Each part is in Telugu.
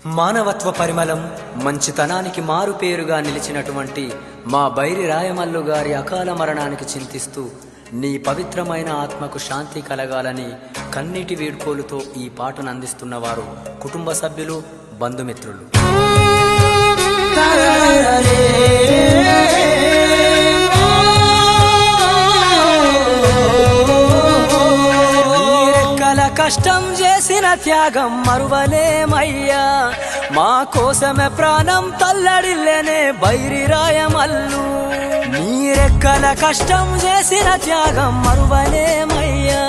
మానవత్వ పరిమళం మంచితనానికి మారుపేరుగా నిలిచినటువంటి మా బైరి రాయమల్లు గారి అకాల మరణానికి చింతిస్తూ నీ పవిత్రమైన ఆత్మకు శాంతి కలగాలని కన్నీటి వేడుకోలుతో ఈ పాటను అందిస్తున్నవారు కుటుంబ సభ్యులు, బంధుమిత్రులు. కష్టం చేసిన త్యాగం మరువలేమయ్యా, మా కోసమే ప్రాణం తల్లడిల్లేనే బైరి రాయమల్లు. నీరెక్కల కష్టం చేసిన త్యాగం మరువలేమయ్యా,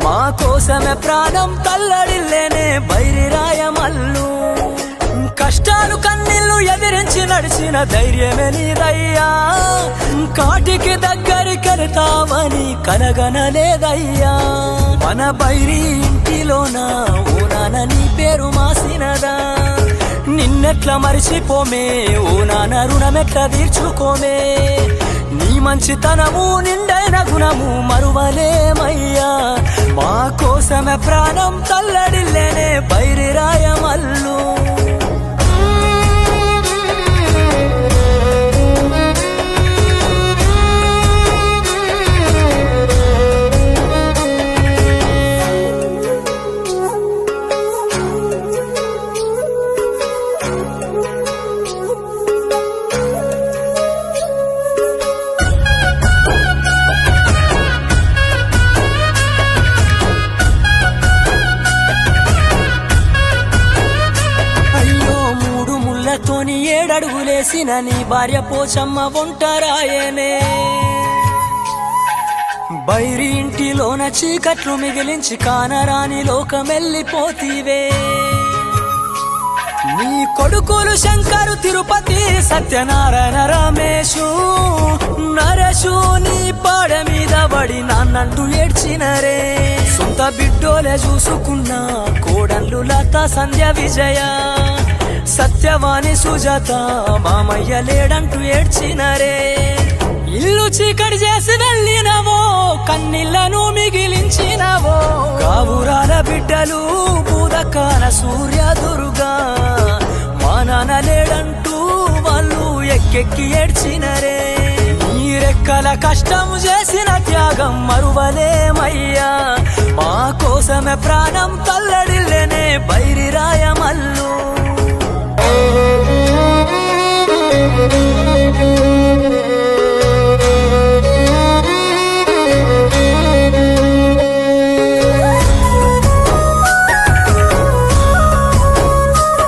మా కోసమే ప్రాణం తల్లడిల్లేనే బైరి రాయమల్లు. కష్టాలు కన్నీళ్లు ఎదిరించి నడిచిన ధైర్యమే నీదయ్యా, కాటికి దగ్గరికెళ్తావని కలగనలేదయ్యా. మన బైరి ఇంటిలోన ఓ నాన్న నీ పేరు మాసినదా, నిన్నెట్లా మరిచిపోమే ఓ నాన్న రుణమెట్లా తీర్చుకోమే. నీ మంచితనము నిండైన గుణము మరువలేమయ్యా, మా కోసమే ప్రాణం తల్లడిల్లేనే బైరి రాయమల్లు. తోని ఏడడుగులేసిన నీ భార్య పోచమ్మ ఒంటరాయనే, బైరి ఇంటిలోన చీకట్లు మిగిలించి కానరాని లోకమెల్లిపోతీవే. నీ కొడుకులు శంకరు, తిరుపతి, సత్యనారాయణ, రమేషు, నరేషు నీ పాడ మీద పడి నాన్నంటూ ఏడ్చినరే. సొంత బిడ్డోలే చూసుకున్న కోడళ్ళు లత, సంధ్య, విజయ, సత్యవాణి, సుజాత, మామయ్య లేడంటూ ఏడ్చినరే. ఇల్లు చీకటి చేసి వెళ్ళినవో, కన్నీళ్లను మిగిలించినవో. కావురాల బిడ్డలు బూదకాన సూర్య, దుర్గా, మా నాన్న లేడంటూ వాళ్ళు ఎక్కెక్కి ఏడ్చినరే. నీరెక్కల కష్టం చేసిన త్యాగం మరువలేమయ్యా, మా కోసమే ప్రాణం తల్లడిల్లేనే బైరి రాయమల్లు.